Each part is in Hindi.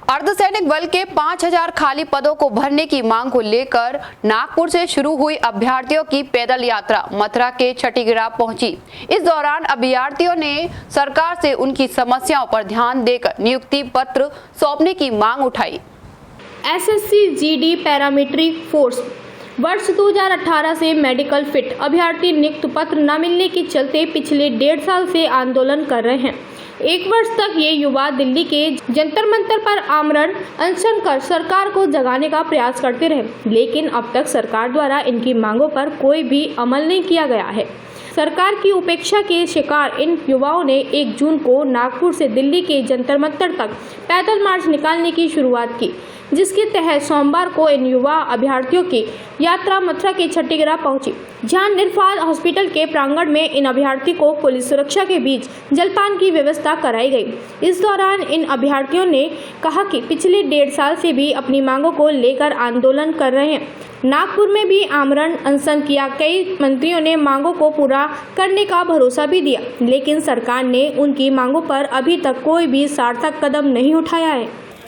अर्धसैनिक बल के 5000 खाली पदों को भरने की मांग को लेकर नागपुर से शुरू हुई अभ्यर्थियों की पैदल यात्रा मथुरा के छठीगढ़ पहुंची। इस दौरान अभ्यर्थियों ने सरकार से उनकी समस्याओं पर ध्यान देकर नियुक्ति पत्र सौंपने की मांग उठाई। एसएससी जीडी पैरामीट्रिक फोर्स वर्ष 2018 से मेडिकल फिट अभ्यर्थी नियुक्ति पत्र न मिलने के चलते पिछले 1.5 साल से आंदोलन कर रहे हैं। 1 वर्ष तक ये युवा दिल्ली के जंतर मंतर पर आमरण अनशन कर सरकार को जगाने का प्रयास करते रहे, लेकिन अब तक सरकार द्वारा इनकी मांगों पर कोई भी अमल नहीं किया गया है। सरकार की उपेक्षा के शिकार इन युवाओं ने 1 जून को नागपुर से दिल्ली के जंतर मंतर तक पैदल मार्च निकालने की शुरुआत की, जिसके तहत सोमवार को इन युवा अभ्यर्थियों की यात्रा मथुरा के छठीगढ़ पहुंची, जहां निर्फाल हॉस्पिटल के प्रांगण में इन अभ्यर्थी को पुलिस सुरक्षा के बीच जलपान की व्यवस्था कराई गई। इस दौरान इन अभ्यर्थियों ने कहा कि पिछले 1.5 साल से भी अपनी मांगों को लेकर आंदोलन कर रहे हैं। नागपुर में भी आमरण अनशन किया। कई मंत्रियों ने मांगों को पूरा करने का भरोसा भी दिया, लेकिन सरकार ने उनकी मांगों पर अभी तक कोई भी सार्थक कदम नहीं उठाया है।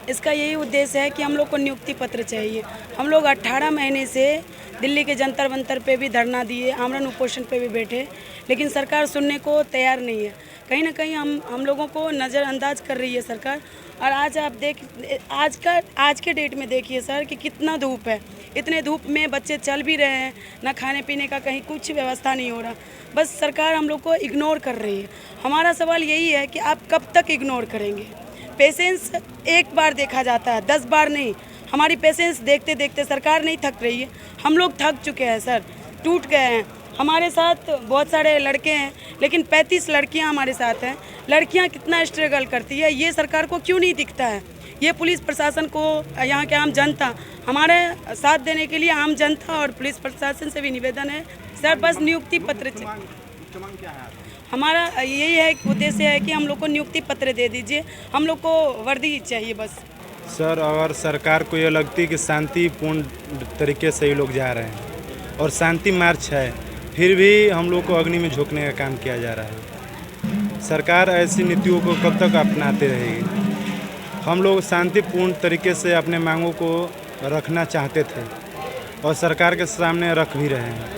इसका यही उद्देश्य है कि हम लोग को नियुक्ति पत्र चाहिए। हम लोग 18 महीने से दिल्ली के जंतर मंतर पे भी धरना दिए, आमरण उपोषण पे भी बैठे, लेकिन सरकार सुनने को तैयार नहीं है। कहीं ना कहीं हम लोगों को नज़रअंदाज कर रही है सरकार। और आज आप आज के डेट में देखिए सर कि कितना धूप है। इतने धूप में बच्चे चल भी रहे हैं, ना खाने पीने का कहीं कुछ व्यवस्था नहीं हो रहा। बस सरकार हम लोग को इग्नोर कर रही है। हमारा सवाल यही है कि आप कब तक इग्नोर करेंगे? पेशेंस एक बार देखा जाता है, 10 बार नहीं। हमारी पेशेंस देखते देखते सरकार नहीं थक रही है, हम लोग थक चुके हैं सर, टूट गए हैं। हमारे साथ बहुत सारे लड़के हैं, लेकिन 35 लड़कियां हमारे साथ हैं। लड़कियां कितना स्ट्रगल करती है, ये सरकार को क्यों नहीं दिखता है? ये पुलिस प्रशासन को, यहाँ के आम जनता, हमारे साथ देने के लिए आम जनता और पुलिस प्रशासन से भी निवेदन है सर, बस नियुक्ति पत्र हमारा यही है, उद्देश्य है कि हम लोग को नियुक्ति पत्र दे दीजिए। हम लोग को वर्दी चाहिए बस। सर, अगर सरकार को ये लगती है कि शांतिपूर्ण तरीके से ये लोग जा रहे हैं और शांति मार्च है, फिर भी हम लोग को अग्नि में झोंकने का काम किया जा रहा है। सरकार ऐसी नीतियों को कब तक अपनाते रहेगी? हम लोग शांतिपूर्ण तरीके से अपने मांगों को रखना चाहते थे और सरकार के सामने रख भी रहे हैं,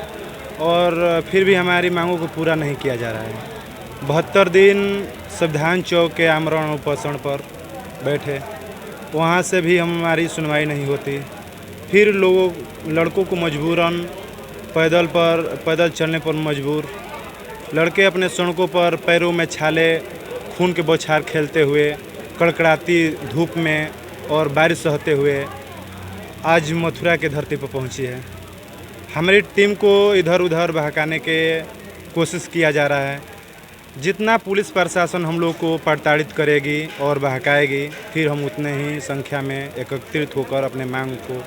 और फिर भी हमारी मांगों को पूरा नहीं किया जा रहा है। 72 दिन संविधान चौक के आमरण उपोषण पर बैठे, वहाँ से भी हमारी सुनवाई नहीं होती। फिर लड़कों को मजबूरन पैदल चलने पर मजबूर, लड़के अपने सड़कों पर पैरों में छाले, खून के बौछार खेलते हुए, कड़कड़ाती धूप में और बारिश सहते हुए आज मथुरा के धरती पर पहुँची है। हमारी टीम को इधर उधर बहकाने के कोशिश किया जा रहा है। जितना पुलिस प्रशासन हम लोग को प्रताड़ित करेगी और बहकाएगी, फिर हम उतने ही संख्या में एकत्रित होकर अपने मांग को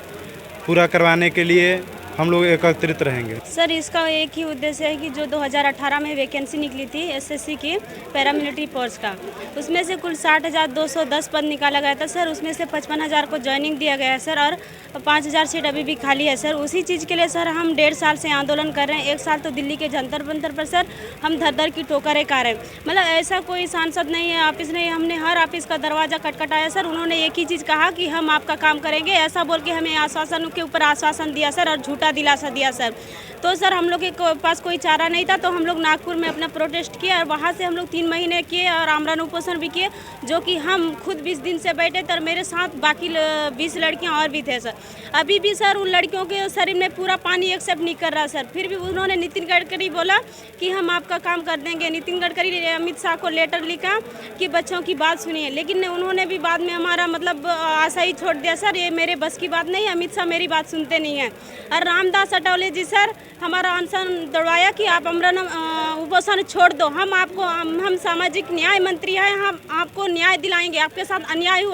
पूरा करवाने के लिए हम लोग एकत्रित रहेंगे। सर, इसका एक ही उद्देश्य है कि जो 2018 में वैकेंसी निकली थी एसएससी की पैरामिलिट्री फोर्स का, उसमें से कुल 60,210 पद निकाला गया था सर। उसमें से 55,000 को ज्वाइनिंग दिया गया है सर, और 5,000 सीट अभी भी खाली है सर। उसी चीज़ के लिए सर हम 1.5 साल से आंदोलन कर रहे हैं। 1 साल तो दिल्ली के जंतर मंतर पर सर हम धर की ठोकरें खा रहे हैं। मतलब ऐसा कोई सांसद नहीं है, ऑफिस नहीं, हमने हर ऑफिस का दरवाज़ा खटखटाया सर। उन्होंने एक ही चीज़ कहा कि हम आपका काम करेंगे, ऐसा बोल के हमें आश्वासन के ऊपर आश्वासन दिया सर, और झूठा दिलासा दिया सर। तो सर हम लोग के पास कोई चारा नहीं था, तो हम लोग नागपुर में अपना प्रोटेस्ट किए, और वहाँ से हम लोग 3 महीने किए और आमरण उपोषण भी किए, जो कि हम खुद 20 दिन से बैठे थे। मेरे साथ बाकी 20 लड़कियाँ और भी थे सर। अभी भी सर उन लड़कियों के शरीर में पूरा पानी एक्सेप्ट नहीं कर रहा सर। फिर भी उन्होंने नितिन गडकरी बोला कि हम आपका काम कर देंगे। नितिन गडकरी ने अमित शाह को लेटर लिखा कि बच्चों की बात सुनिए, लेकिन उन्होंने भी बाद में हमारा मतलब आशा ही छोड़ दिया सर, ये मेरे बस की बात नहीं, अमित शाह मेरी बात सुनते नहीं हैं। और रामदास अठावले जी सर हमारा अनशन दौड़ाया कि आप आमरण उपोषण छोड़ दो, हम सामाजिक न्याय मंत्री हैं, हम आपको न्याय दिलाएंगे, आपके साथ अन्याय हुआ